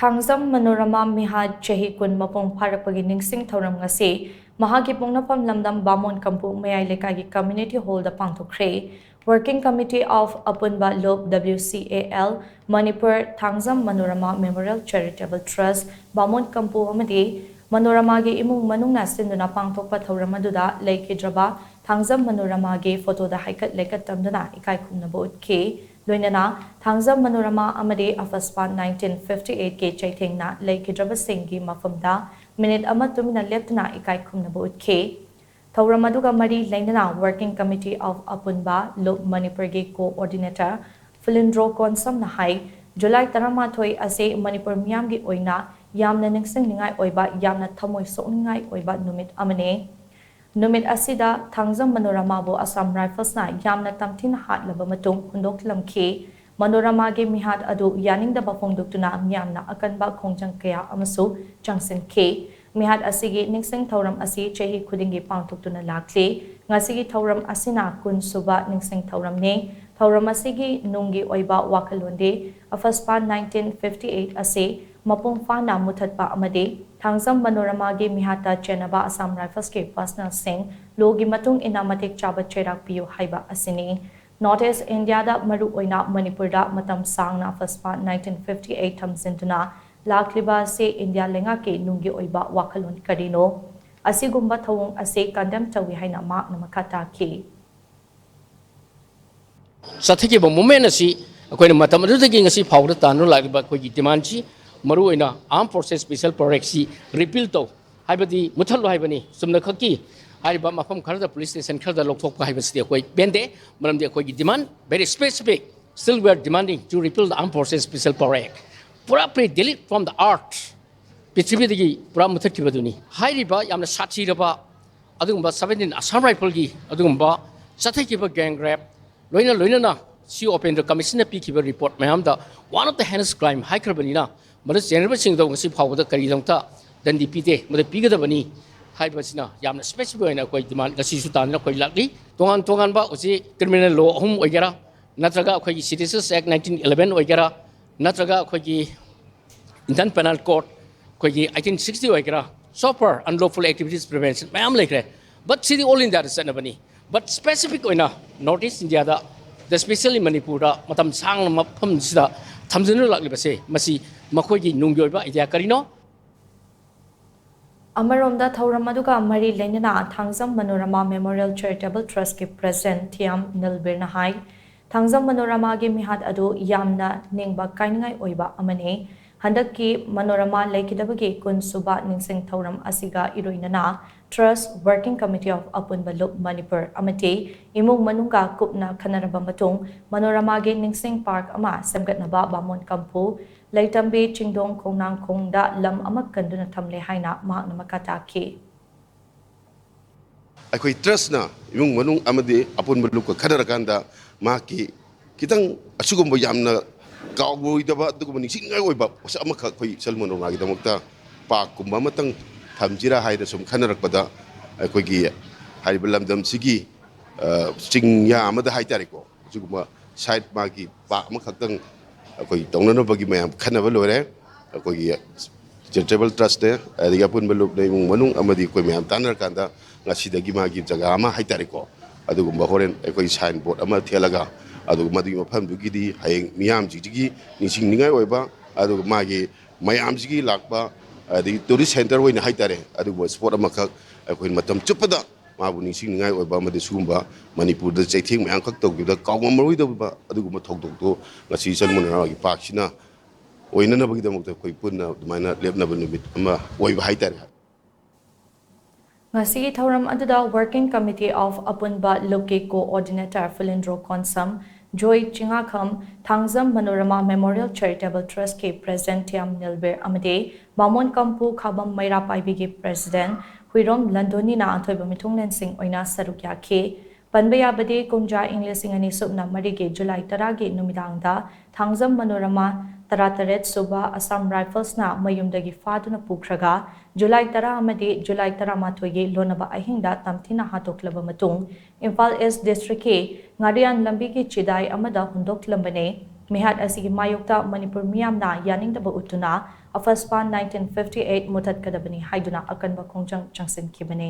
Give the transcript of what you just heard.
Thangjam Manorama Meehat Chahi kun Mapung Pharakpagi Ningsing Thouram ngasi mahak poknapham lamdam Bamon Kampu Mayai Leikai Community Hall the Pangthokkhre Working Committee of Apunba Lob WCAL Manipur Thangjam Manorama Memorial Charitable Trust Bamon Kampu amadi Manorama ge imung manungna sinduna pangthokpa Thouram aduda leikidraba Thangjam Manorama ge photo da haikat leikat tamdana ikai khumnaba utke Loinana, Thangjam Manorama Amade Afaspa 1958 ke Chaithengna Leikidraba Singhi Mafamda Minute Amatumina Leptana Ikai Kumnabu Utke Thoramaduga Mari Lainana Working Committee of Apunba Lok Manipur Coordinator Philindro Konsam Nahai July Taramathoi Ase Manipur Miamgi Oina Yamna Ningsing Ningai Oiba Yamna Thamoi Sokningai Oiba Numit Amane Numit asida Thangjam Manorama bo Assam Rifles na yamna tamthin hat laba matung hundok lamke Manorama ge Meehat adu yaning da bafongduktuna miyamna akanba khongjang kaya amasu changsin ke Meehat asigi Ningsing Thouram asi chahi khudingi pangthuktuna lakle ngasigi Thouram asina kun suba Ningsing Thouram ne Thouram asigi nungi oiba wakalonde afaspa 1958 ase Mapung Fana Muthatpa amade Thangjam Manorama ge Meehata Chenaba Assam Rifles ke personal sing logi matung inamatik chaba cherak piyu haiba asini Northeast India da maru oina Manipur da matam sangna faspa 1958 thamsintuna lakliba se India lenga ke nungi oiba wakalon kadino asigumba thawung ase condemn tawi haina mak namakata ke Sathiki ba moment asi akoina matam adudagi ngasi phawda tanu lagiba koi demand chi maru oina armed forces special project repeal to haibadi muthal haibani sumna khaki haiba mafam kharda police station kharda lokthok pa haibasi koi bende maramdi koi demand very specific still we are demanding to repeal the armed forces special project pura pre delete from the art pithribi digi pura muthaki baduni haiba yamna sathi raba adugumba 17 Assam rifle gi adugumba sathaki ba gang rape loina na see open the commissioner pikiba report mayam da one of the heinous crime haikrabani na Manas general sing the ngasi phawda kari dongta dan dipite mada pigadabani haibasina yamna specific oina koi demand ngasi sutan na koi lakli tongan ba usi criminal law hum oigera natraga koi citizens act 1911 oigera natraga koi Indian penal code koi 1860 oigera so far unlawful activities prevention mayam lekre but see the all in that sanabani but specific oina notice india da especially manipur da matam sang mafam sida thamjanu laklibase masi makoigi nungyoiba idea karino Amaromda Thouram aduga mari lainana Thangjam Manorama Memorial Charitable Trust ke President Thiam Nilbirna hai Thangjam Manorama ge Meehat adu yamna ningba kaingai oiba amane handaki Manorama leikidabage kun suba Ningsing Thouram asiga iroinana Trust Working Committee of Apunba Lok Manipur amate imung manunga kupna khanaraba matung Manorama ge Ningsing Park ama semgatnaba Bamon Kampu Leitambe Chingdong Kongnang Kongda Lam Amak Kanduna Tamle Haina Mahak Namakata Ke. Akoi trust na yung manung amade apun beluk kadarakanda maki kitang asugumbo yamna kawboy daba dugo ningsing ngai oiba sa amaka koi salmono ngagi damokta pa kumba matang thamjira haida sum khanarakpada akoi gi haiba lamdam sigi chingya amada haitariko suguma side magi pa amakhtang akoi tongnano bagi mayam khanaba lore akoi charitable trust adiga pun beluk nei mung manung amadi koi mayam tanar kanda ngasi dagi magi jaga ama haitariko adugumba horen akoi sign board ama thelaga aduguma digi mafam dugidi hayeng miyam jigi ningsing ningai oiba adug magi mayam jigi lakba adi tourist center hoina haitare aduguma sport ama khak akoi matam chupada mabu ningsing ningai oiba amadi sugumba manipur da chaithing mayam khak tawgida kawma maroi da aduguma thokdok to ngasi salmonara gi paksina oina na bagi damok koi punna dumaina lepna banumit ama oiba haitare Ngasi Thouram aduda Working Committee of Apunba Loke Coordinator Philindro Konsam Joy Chingakham Thangjam Manorama Memorial Charitable Trust ke President Thiam Nilbir amade Bamon Kampu Mayai Leikai President Huirom Landoni na Anthoiba Mitung Ningsing oina sarukya ke Panbaya bade Kongja English ingani subna marige July 10 ge numidangda Thangjam Manorama Tarataret Suba Assam Rifles na mayumdagi faduna pukraga July 10 amade July 10 ge lonaba ahingda tamthina hatoklaba matung Imphal East District ke ngarian lambi ki chidai amada hundok lambane Meehat asigi mayokta Manipur miyamna yaningdaba utuna Afaspan 1958 mutat kadabani haiduna akanba khongjang changsin kibani.